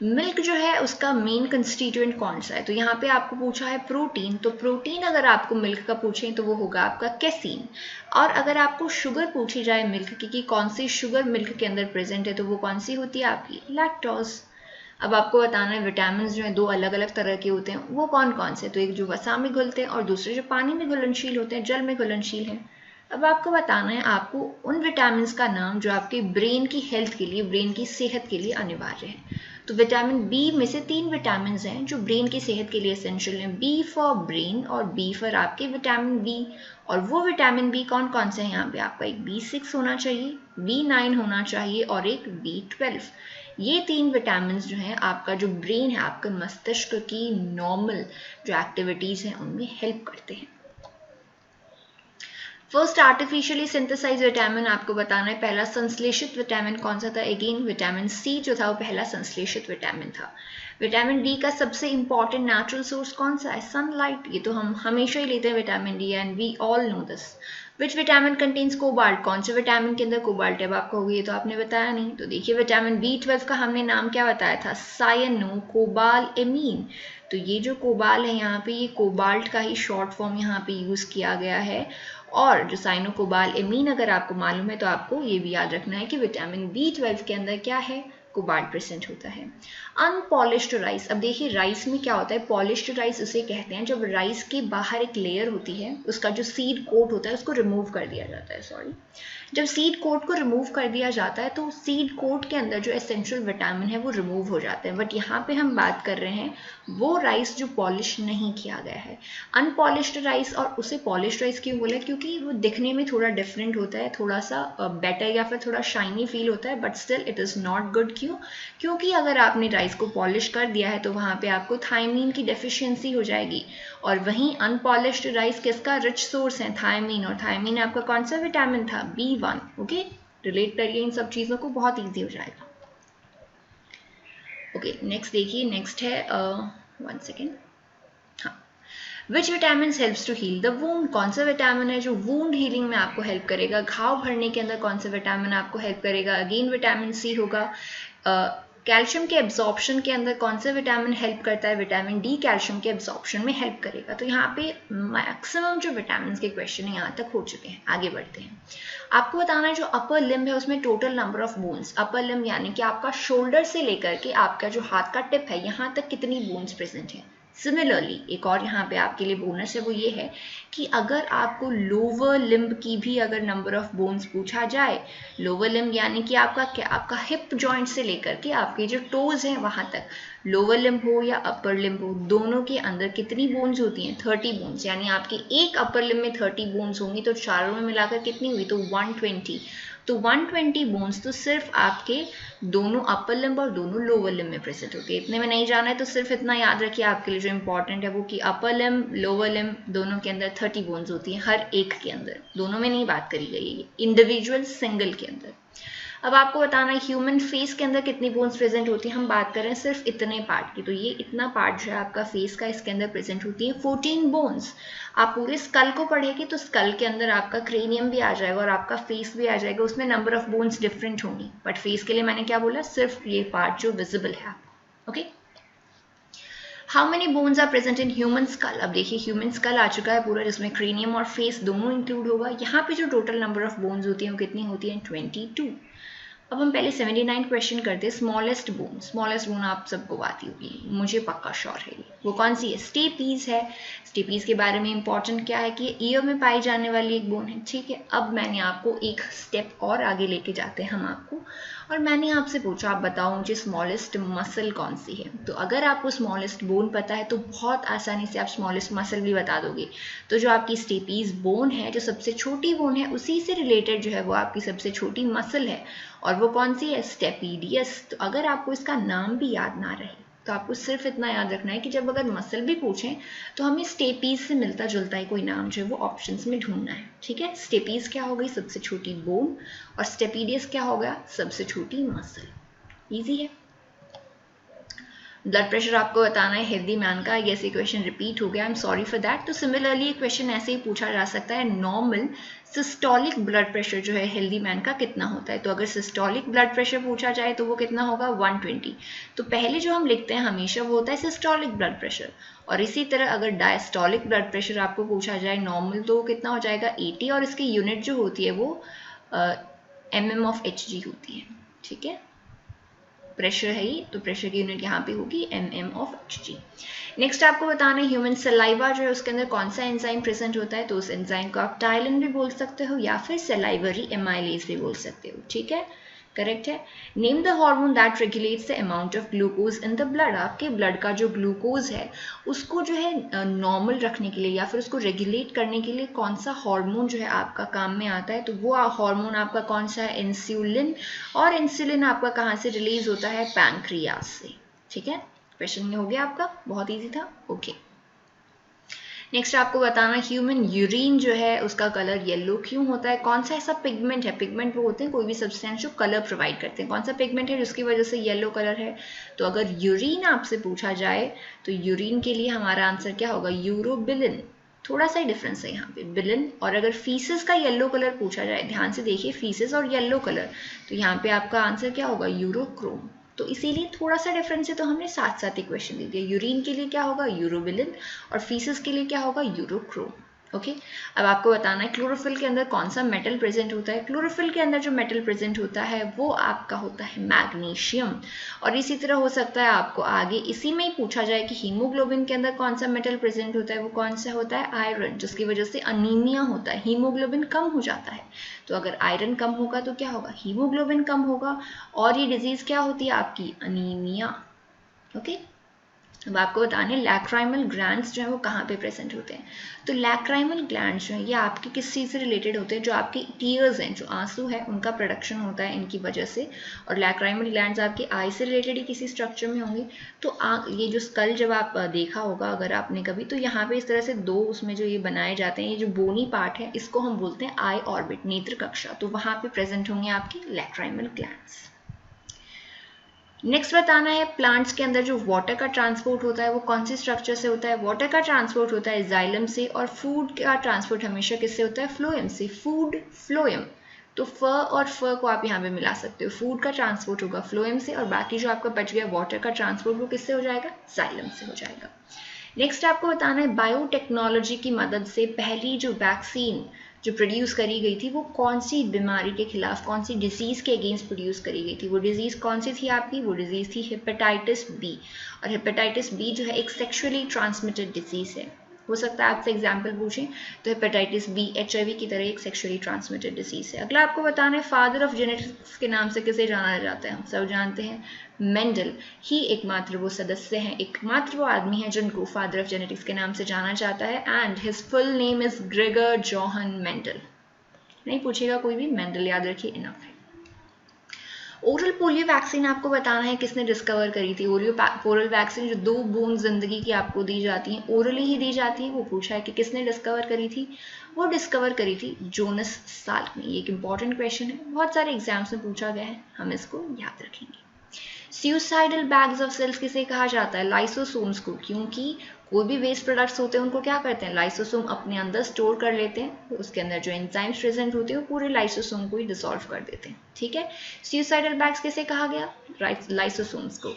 मिल्क जो है उसका मेन कंस्टिट्यूएंट कौन सा है? तो यहाँ पे आपको पूछा है प्रोटीन, तो प्रोटीन अगर आपको मिल्क का पूछें तो वो होगा आपका कैसीन। और अगर आपको शुगर पूछी जाए मिल्क की कि कौन सी शुगर मिल्क के अंदर प्रेजेंट है, तो वो कौन सी होती है आपकी? लैक्टोज। अब आपको बताना है विटामिन जो है दो अलग अलग तरह के होते हैं, वो कौन कौन से? तो एक जो वसा में घुलते हैं और दूसरे जो पानी में घुलनशील होते हैं, जल में घुलनशील हैं। अब आपको बताना है आपको उन विटामिन का नाम जो आपके ब्रेन की हेल्थ के लिए, ब्रेन की सेहत के लिए अनिवार्य है। तो विटामिन बी में से 3 विटामिन हैं जो ब्रेन की सेहत के लिए एसेंशियल हैं, बी फॉर ब्रेन और बी फॉर आपके विटामिन बी। और वो विटामिन बी कौन कौन से हैं? यहाँ पे आपका एक B6 होना चाहिए, B9 होना चाहिए और एक B12। ये 3 विटामिन जो हैं आपका जो ब्रेन है, आपके मस्तिष्क की नॉर्मल जो एक्टिविटीज़ हैं उनमें हेल्प करते हैं। फर्स्ट आर्टिफिशियली सिंथेसाइज विटामिन आपको बताना है, पहला संश्लेषित विटामिन कौन सा था? अगेन विटामिन सी जो था वो पहला संश्लेषित विटामिन था। विटामिन डी का सबसे इंपॉर्टेंट नेचुरल सोर्स कौन सा है? सनलाइट। ये तो हम हमेशा ही लेते हैं vitamin D and we all know this. Which vitamin contains cobalt, कौन से विटामिन के अंदर कोबाल्ट है? अब आपको होगी ये तो आपने बताया नहीं। तो देखिए विटामिन B12 का हमने नाम क्या बताया था? सायनो कोबाल एमीन। तो ये जो कोबाल है यहाँ पे, ये कोबाल्ट का ही शॉर्ट फॉर्म यहाँ पे यूज किया गया है। और जो साइनो कोबाल एमीन अगर आपको मालूम है तो आपको ये भी याद रखना है कि विटामिन B12 के अंदर क्या है? कोबाल्ट प्रेजेंट होता है। अनपॉलिश्ड राइस, अब देखिए राइस में क्या होता है? पॉलिश्ड राइस उसे कहते हैं जब राइस के बाहर एक लेयर होती है, उसका जो सीड कोट होता है उसको रिमूव कर दिया जाता है। सॉरी, जब सीड कोट को रिमूव कर दिया जाता है तो सीड कोट के अंदर जो एसेंशियल विटामिन है वो रिमूव हो जाते हैं। बट यहाँ पे हम बात कर रहे हैं वो राइस जो पॉलिश नहीं किया गया है, अनपॉलिश्ड राइस। और उसे पॉलिश्ड राइस क्यों बोला? क्योंकि वो दिखने में थोड़ा डिफरेंट होता है, थोड़ा सा बेटर या फिर थोड़ा शाइनी फील होता है, but still it is not good. क्यों? क्योंकि अगर आपने राइस को पॉलिश कर दिया है तो वहाँ पे आपको थायमीन की डेफिशिएंसी हो जाएगी। और वहीं अनपॉलिश्ड राइस किसका रिच सोर्स है? थायमीन। और थायमीन आपका कौन सा विटामिन था? B1। ओके, रिलेट करिए इन सब चीज़ों को, बहुत ईजी हो जाएगा। ओके, नेक्स्ट देखिए, नेक्स्ट है 1 सेकेंड। हाँ, which vitamin helps to heal the wound, कौन सा विटामिन है जो वूंड हीलिंग में आपको हेल्प करेगा? घाव भरने के अंदर कौन सा विटामिन आपको हेल्प करेगा? अगेन विटामिन सी होगा। कैल्शियम के एब्जॉर्प्शन के अंदर कौन सा विटामिन हेल्प करता है? विटामिन डी कैल्शियम के एब्जॉर्प्शन में हेल्प करेगा। तो यहाँ पे मैक्सिमम जो विटामिन के क्वेश्चन यहाँ तक हो चुके हैं। आगे बढ़ते हैं, आपको बताना है जो अपर लिम्ब है उसमें total number of bones, upper limb यानी कि आपका शोल्डर से लेकर के आपका जो हाथ का टिप है यहाँ तक कितनी बोन्स प्रेजेंट है। सिमिलरली एक और यहाँ पे आपके लिए बोनस है, वो ये है कि अगर आपको लोअर लिम्ब की भी अगर नंबर ऑफ बोन्स पूछा जाए, लोअर लिम्ब यानी कि आपका क्या, आपका हिप जॉइंट से लेकर के आपके जो टोज हैं वहाँ तक, लोअर लिम्ब हो या अपर लिम्ब हो, दोनों के अंदर कितनी बोन्स होती हैं? 30 बोन्स। यानी आपकी एक अपर लिम्ब में 30 बोन्स होंगी तो चारों में मिलाकर कितनी हुई? तो 120। तो 120 बोन्स तो सिर्फ आपके दोनों अपर लिम्ब और दोनों लोअर लिम्ब में प्रेजेंट होती है। इतने में नहीं जाना है तो सिर्फ इतना याद रखिए आपके लिए जो इंपॉर्टेंट है वो कि अपर लिम्ब लोअर लिम्ब दोनों के अंदर 30 बोन्स होती हैं, हर एक के अंदर, दोनों में नहीं बात करी गई है, इंडिविजुअल सिंगल के अंदर। अब आपको बताना है ह्यूमन फेस के अंदर कितनी बोन्स प्रेजेंट होती है। हम बात कर रहे हैं सिर्फ इतने पार्ट की, तो ये इतना पार्ट जो है आपका फेस का, इसके अंदर प्रेजेंट होती है 14 बोन्स। आप पूरे स्कल को पढ़ेंगे तो स्कल के अंदर आपका क्रेनियम भी आ जाएगा और आपका फेस भी आ जाएगा, उसमें नंबर ऑफ बोन्स डिफरेंट होंगी। बट फेस के लिए मैंने क्या बोला? सिर्फ ये पार्ट जो विजिबल है आपको। Okay, how many bones are present in human skull. अब देखिए ह्यूमन स्कल आ चुका है पूरा, जिसमें क्रेनियम और फेस दोनों इंक्लूड होगा। यहाँ पे जो टोटल नंबर ऑफ बोन्स होती हैं वो कितनी होती हैं? 22। अब हम पहले 79 क्वेश्चन करते हैं। स्मॉलेस्ट बोन आप सबको आती होगी, मुझे पक्का श्योर है। वो कौन सी है? स्टेपीज है। स्टेपीज के बारे में इंपॉर्टेंट क्या है कि ये ईयर में पाई जाने वाली एक बोन है। ठीक है, अब मैंने आपको एक स्टेप और आगे लेके जाते हैं हम आपको, और मैंने आपसे पूछा आप बताओ मुझे स्मॉलेस्ट मसल कौन सी है। तो अगर आपको स्मॉलेस्ट बोन पता है तो बहुत आसानी से आप स्मॉलेस्ट मसल भी बता दोगे। तो जो आपकी स्टेपीज बोन है, जो सबसे छोटी बोन है, उसी से रिलेटेड जो है वो आपकी सबसे छोटी मसल है, और वो कौन सी है? स्टेपीडियस। तो अगर आपको इसका नाम भी याद ना रहे तो आपको सिर्फ इतना याद रखना है कि जब अगर मसल भी पूछें तो हमें स्टेपीज से मिलता जुलता ही कोई नाम जो है वो ऑप्शंस में ढूंढना है। ठीक है, स्टेपीज क्या हो गई? सबसे छोटी बोन, और स्टेपीडियस क्या होगा? सबसे छोटी मसल। इजी है। ब्लड प्रेशर आपको बताना है हेल्दी मैन का। ये क्वेश्चन रिपीट हो गया, I am sorry for that. तो सिमिलरली एक क्वेश्चन ऐसे ही पूछा जा सकता है, नॉर्मल सिस्टोलिक ब्लड प्रेशर जो है हेल्दी मैन का कितना होता है। तो अगर सिस्टोलिक ब्लड प्रेशर पूछा जाए तो वो कितना होगा 120। तो पहले जो हम लिखते हैं हमेशा वो होता है सिस्टोलिक ब्लड प्रेशर। और इसी तरह अगर डायस्टोलिक ब्लड प्रेशर आपको पूछा जाए नॉर्मल, तो वो कितना हो जाएगा 80, और इसकी यूनिट जो होती है वो mm/Hg होती है। ठीक है, प्रेशर है ही तो प्रेशर की यूनिट यहाँ पे होगी mm/Hg। नेक्स्ट आपको बताना है ह्यूमन सलाइवा जो है उसके अंदर कौन सा एंजाइम प्रेजेंट होता है। तो उस एंजाइम को आप टाइलिन भी बोल सकते हो या फिर सलाइवरी एमाइलेज भी बोल सकते हो। ठीक है, करेक्ट है। Name the hormone that regulates the amount of glucose in the blood. आपके ब्लड का जो ग्लूकोज है उसको जो है नॉर्मल रखने के लिए या फिर उसको रेगुलेट करने के लिए कौन सा हार्मोन जो है आपका काम में आता है। तो वो हार्मोन आपका कौन सा है, इंसुलिन। और इंसुलिन आपका कहाँ से रिलीज होता है, पैंक्रियाज से। ठीक है, क्वेश्चन ये हो गया आपका, बहुत ईजी था। ओके, नेक्स्ट आपको बताना ह्यूमन यूरिन जो है उसका कलर येलो क्यों होता है। कौन सा ऐसा पिगमेंट है, पिगमेंट वो होते हैं कोई भी सब्सटेंस जो कलर प्रोवाइड करते हैं, कौन सा पिगमेंट है जिसकी वजह से येलो कलर है। तो अगर यूरिन आपसे पूछा जाए तो यूरिन के लिए हमारा आंसर क्या होगा, यूरोबिलिन। थोड़ा सा ही डिफरेंस है यहाँ पे, बिलिन। और अगर फीसेस का येलो कलर पूछा जाए, ध्यान से देखिए फीसेस और येलो कलर, तो यहाँ पे आपका आंसर क्या होगा, यूरोक्रोम। तो इसीलिए थोड़ा सा डिफरेंस है, तो हमने साथ साथ इक्वेशन दे दिया। यूरिन के लिए क्या होगा, यूरोबिलिन, और फीसेस के लिए क्या होगा, यूरोक्रोम। ओके, अब आपको बताना है क्लोरोफिल के अंदर कौन सा मेटल प्रेजेंट होता है। क्लोरोफिल के अंदर जो मेटल प्रेजेंट होता है वो आपका होता है मैग्नीशियम। और इसी तरह हो सकता है आपको आगे इसी में ही पूछा जाए कि हीमोग्लोबिन के अंदर कौन सा मेटल प्रेजेंट होता है, वो कौन सा होता है, आयरन, जिसकी वजह से अनीमिया होता है, हीमोग्लोबिन कम हो जाता है। तो अगर आयरन कम होगा तो क्या होगा, हीमोग्लोबिन कम होगा, और ये डिजीज क्या होती है आपकी, अनीमिया। ओके, अब आपको बताने लैक्राइमल ग्लैंड्स जो है वो कहाँ पे प्रेजेंट होते हैं। तो लैक्राइमल ग्लैंड्स जो है ये आपके किस चीज़ से रिलेटेड होते हैं, जो आपके टीयर्स हैं, जो आंसू है उनका प्रोडक्शन होता है इनकी वजह से। और लैक्राइमल ग्लैंड्स आपके आई से रिलेटेड ही किसी स्ट्रक्चर में होंगे। तो ये जो स्कल जब आप देखा होगा अगर आपने कभी, तो यहाँ पे इस तरह से दो उसमें जो ये बनाए जाते हैं, ये जो बोनी पार्ट है इसको हम बोलते हैं आई ऑर्बिट, नेत्र कक्षा। तो वहाँ पे प्रेजेंट होंगे आपकी लैक्राइमल ग्लैंड्स। नेक्स्ट बताना है प्लांट्स के अंदर जो वाटर का ट्रांसपोर्ट होता है वो कौन सी स्ट्रक्चर से होता है। वाटर का ट्रांसपोर्ट होता है जाइलम से, और फूड का ट्रांसपोर्ट हमेशा किससे होता है, फ्लोएम से। फूड फ्लोएम, तो फ और फ को आप यहाँ पे मिला सकते हो। फूड का ट्रांसपोर्ट होगा फ्लोएम से, और बाकी जो आपका बच गया वाटर का ट्रांसपोर्ट वो किससे हो जाएगा, जाइलम से हो जाएगा। नेक्स्ट आपको बताना है बायोटेक्नोलॉजी की मदद से पहली जो वैक्सीन जो प्रोड्यूस करी गई थी वो कौन सी बीमारी के खिलाफ, कौन सी डिजीज़ के अगेंस्ट प्रोड्यूस करी गई थी। वो डिजीज़ कौन सी थी आपकी, वो डिजीज़ थी हेपेटाइटिस बी। और हेपेटाइटिस बी जो है एक सेक्सुअली ट्रांसमिटेड डिजीज़ है। हो सकता है आपसे एग्जाम्पल पूछें, तो हेपेटाइटिस बी HIV की तरह एक सेक्सुअली ट्रांसमिटेड डिजीज़ है। अगला आपको बताना है फादर ऑफ जेनेटिक्स के नाम से किसे जाना जाता है। हम सब जानते हैं मेंडल ही एकमात्र वो सदस्य हैं, एकमात्र वो आदमी है जिनको फादर ऑफ जेनेटिक्स के नाम से जाना जाता है। And his full name is Gregor Johan Mendel. नहीं पूछेगा कोई भी, मेंडल याद रखिए, इनफ है। ओरल पोलियो वैक्सीन आपको बताना है किसने डिस्कवर करी थी। ओरल वैक्सीन जो 2 बूंद जिंदगी की आपको दी जाती है, ओरली ही दी जाती है, वो पूछा है कि किसने डिस्कवर करी थी। वो डिस्कवर करी थी जोनस साल्क ने। ये एक इंपॉर्टेंट क्वेश्चन है, बहुत सारे एग्जाम्स में पूछा गया है, हम इसको याद रखेंगे। सुसाइडल बैग्स ऑफ सेल्स किसे कहा जाता है, लाइसोसोम्स को, क्योंकि कोई भी वेस्ट प्रोडक्ट्स होते हैं उनको क्या करते हैं, लाइसोसोम अपने अंदर स्टोर कर लेते हैं। तो उसके अंदर जो एंजाइम्स प्रेजेंट होते हैं वो पूरे लाइसोसोम को ही डिसॉल्व कर देते हैं। ठीक है, सुसाइडल बैग्स किसे कहा गया, लाइसोसोम्स को।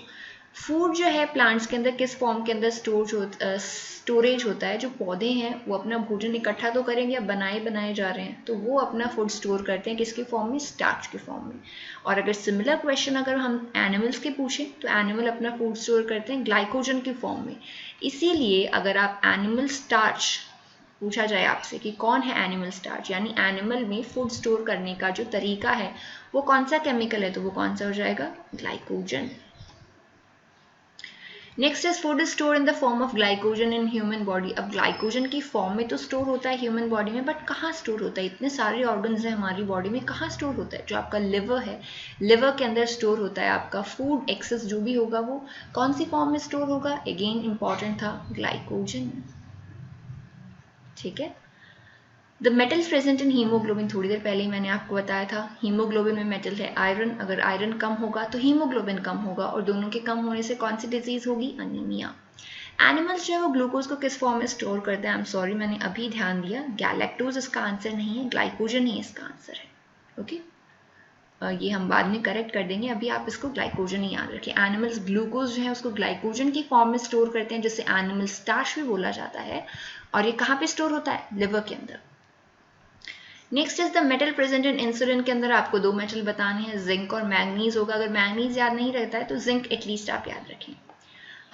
फूड जो है प्लांट्स के अंदर किस फॉर्म के अंदर स्टोरेज होता है। जो पौधे हैं वो अपना भोजन इकट्ठा तो करेंगे, अब बनाए जा रहे हैं, तो वो अपना फूड स्टोर करते हैं किसके फॉर्म में, स्टार्च के फॉर्म में। और अगर सिमिलर क्वेश्चन अगर हम एनिमल्स के पूछें तो एनिमल अपना फूड स्टोर करते हैं ग्लाइकोजन के फॉर्म में। इसीलिए अगर आप एनिमल स्टार्च पूछा जाए आपसे कि कौन है एनिमल स्टार्च, यानी एनिमल में फूड स्टोर करने का जो तरीका है वो कौन सा केमिकल है, तो वो कौन सा हो जाएगा, glycogen. Next is food is store in the form of glycogen in human body. अब ग्लाइकोजन की फॉर्म में तो स्टोर होता है ह्यूमन बॉडी में, बट कहाँ स्टोर होता है, इतने सारे ऑर्गन्स हैं हमारी बॉडी में, कहाँ स्टोर होता है। जो आपका लिवर है, लिवर के अंदर स्टोर होता है आपका फूड एक्सेस जो भी होगा वो कौन सी फॉर्म में स्टोर होगा, अगेन इंपॉर्टेंट था, ग्लाइकोजन। ठीक है, the metals present in haemoglobin, थोड़ी देर पहले ही मैंने आपको बताया था, हीमोग्लोबिन में मेटल है आयरन, अगर आयरन कम होगा तो हीमोग्लोबिन कम होगा, और दोनों के कम होने से कौन सी डिजीज होगी, अनीमिया। एनिमल्स जो है वो ग्लूकोज को किस फॉर्म में स्टोर करते हैं, आई एम सॉरी मैंने अभी ध्यान दिया, गैलेक्टोज इसका आंसर नहीं है, ग्लाइकोजन ही इसका आंसर है। ओके, ये हम बाद में करेक्ट कर देंगे, अभी आप इसको ग्लाइकोजन ही याद रखें। एनिमल्स ग्लूकोज जो है उसको ग्लाइकोजन की फॉर्म में स्टोर करते हैं, जिसे एनिमल स्टार्च भी बोला जाता है, और ये कहाँ पे स्टोर होता है, लिवर के अंदर। Next is the metal present in insulin, के अंदर आपको दो मेटल बताने हैं, जिंक और मैग्नीज होगा, अगर मैग्नीज याद नहीं रहता है तो जिंक एटलीस्ट आप याद रखें।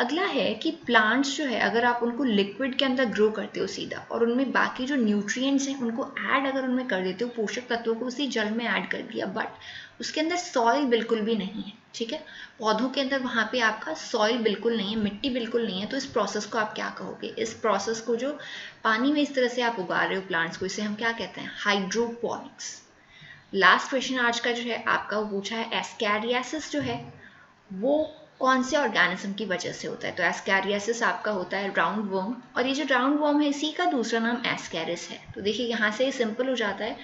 अगला है कि प्लांट्स जो है अगर आप उनको लिक्विड के अंदर ग्रो करते हो सीधा, और उनमें बाकी जो न्यूट्रिएंट्स हैं उनको ऐड अगर उनमें कर देते हो, पोषक तत्वों को उसी जल में ऐड कर दिया, बट उसके अंदर सॉइल बिल्कुल भी नहीं है, ठीक है, पौधों के अंदर वहाँ पे आपका सॉइल बिल्कुल नहीं है, मिट्टी बिल्कुल नहीं है, तो इस प्रोसेस को आप क्या कहोगे, इस प्रोसेस को जो पानी में इस तरह से आप उगा रहे हो प्लांट्स को, इसे हम क्या कहते हैं, हाइड्रोपोनिक्स। लास्ट क्वेश्चन आज का जो है आपका वो पूछा है, एस्कैरियासिस जो है वो कौन से ऑर्गेनिज्म की वजह से होता है, तो एस्कैरियासिस आपका होता है राउंड वर्म, और ये जो राउंड वर्म है इसी का दूसरा नाम एस्कैरिस है। तो देखिए यहाँ से सिंपल हो जाता है,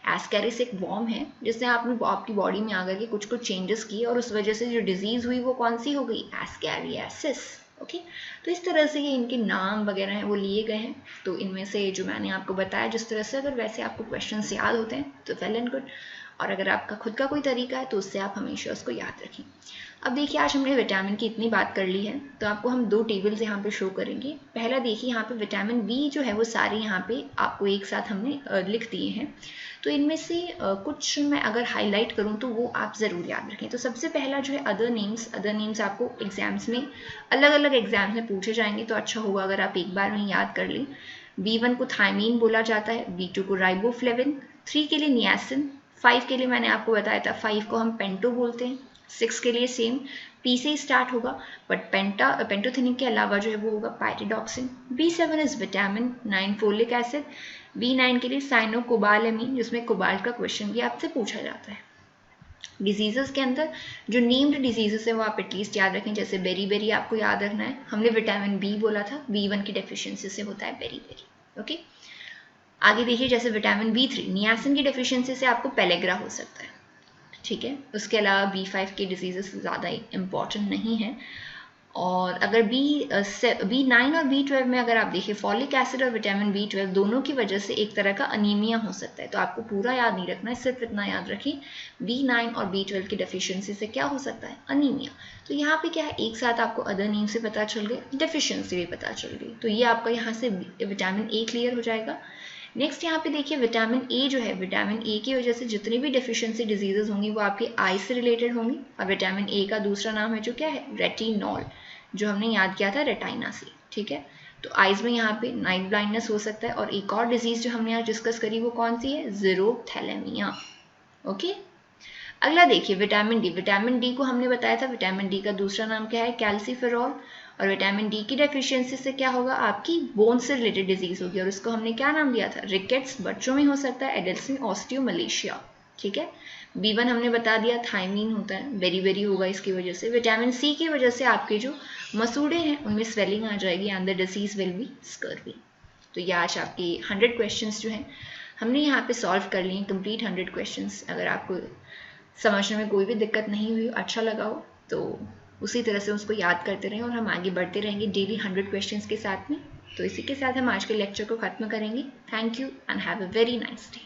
एस्कैरिस एक वर्म है जिसने आपकी बॉडी में आकर के कुछ कुछ चेंजेस किए, और उस वजह से जो डिजीज हुई वो कौन सी हो गई, एस्कैरियासिस। ओके, तो इस तरह से ये इनके नाम वगैरह हैं वो लिए गए हैं। तो इनमें से जो मैंने आपको बताया जिस तरह से, अगर वैसे आपको क्वेश्चंस याद होते हैं तो वेल एंड गुड, और अगर आपका खुद का कोई तरीका है तो उससे आप हमेशा उसको याद रखें। अब देखिए आज हमने विटामिन की इतनी बात कर ली है, तो आपको हम दो टेबल्स यहाँ पे शो करेंगे। पहला देखिए यहाँ पे विटामिन बी जो है वो सारे यहाँ पे आपको एक साथ हमने लिख दिए हैं, तो इनमें से कुछ मैं अगर हाईलाइट करूँ तो वो आप ज़रूर याद रखें। तो सबसे पहला जो है अदर नेम्स आपको एग्जाम्स में अलग अलग एग्जाम्स में पूछे जाएंगे, तो अच्छा होगा अगर आप एक बार में याद कर लें। B1 को थायमीन बोला जाता है, B2 को राइबोफ्लेविन, 3 के लिए नियासिन, 5 के लिए मैंने आपको बताया था 5 को हम पेंटो बोलते हैं, 6 के लिए सेम P से ही स्टार्ट होगा, बट पेंटोथेनिक के अलावा जो है वो होगा pyridoxine. B7 is vitamin, 9 folic acid, B9 के लिए साइनोकोबालेमिन, जिसमें कोबाल्ट का क्वेश्चन भी आपसे पूछा जाता है। डिजीजेस के अंदर जो नेम्ड डिजीजेस है वो आप एटलीस्ट याद रखें, जैसे बेरी बेरी आपको याद रखना है, हमने विटामिन बी बोला था, B1 की डेफिशिएंसी से होता है बेरी बेरी। ओके, आगे देखिए जैसे विटामिन B3 नियासिन की डेफिशिएंसी से आपको पेलेग्रा हो सकता है, ठीक है, उसके अलावा B5 के डिजीजेस ज़्यादा इंपॉर्टेंट नहीं है। और अगर B9 और B12 में अगर आप देखिए फॉलिक एसिड और विटामिन B12 दोनों की वजह से एक तरह का अनीमिया हो सकता है, तो आपको पूरा याद नहीं रखना है, सिर्फ इतना याद रखें B9 और B12 की डेफिशिएंसी से क्या हो सकता है, अनीमिया। तो यहाँ पे क्या है, एक साथ आपको अदर नेम से पता चल गए, डेफिशिएंसी भी पता चल गई, तो ये आपका यहाँ से विटामिन ए क्लियर हो जाएगा। नेक्स्ट यहाँ पे देखिए विटामिन ए जो है, विटामिन ए की वजह से जितनी भी डेफिशिएंसी डिजीजेज होंगी वो आपके आई से रिलेटेड होंगी, और विटामिन ए का दूसरा नाम है जो क्या है, रेटिनॉल, जो हमने याद किया था रेटाइना से, ठीक है। तो आइज में यहाँ पे नाइट ब्लाइंडनेस हो सकता है, और एक और डिजीज जो हमने आज डिस्कस करी वो कौन सी है, ज़ीरोथैलेमिया। ओके, अगला देखिए विटामिन डी को हमने बताया था, विटामिन डी का दूसरा नाम क्या है, कैल्सीफेरॉल, और विटामिन डी की डेफिशिएंसी से क्या होगा, आपकी बोन से रिलेटेड डिजीज होगी, और उसको हमने क्या नाम दिया था, रिकेट्स, बच्चों में हो सकता है, एडल्ट्स में ऑस्टियोमलेशिया, ठीक है। B1 हमने बता दिया थायमीन होता है, बेरी बेरी होगा इसकी वजह से। विटामिन सी की वजह से आपके जो मसूड़े हैं उनमें स्वेलिंग आ जाएगी, and the disease will be scurvy. तो ये आज आपकी 100 क्वेश्चंस जो हैं हमने यहाँ पे सॉल्व कर लिए, कंप्लीट 100 क्वेश्चंस। अगर आपको समझने में कोई भी दिक्कत नहीं हुई, अच्छा लगा हो, तो उसी तरह से उसको याद करते रहें, और हम आगे बढ़ते रहेंगे डेली 100 क्वेश्चंस के साथ में। तो इसी के साथ हम आज के लेक्चर को ख़त्म करेंगे। Thank you and have a very nice day.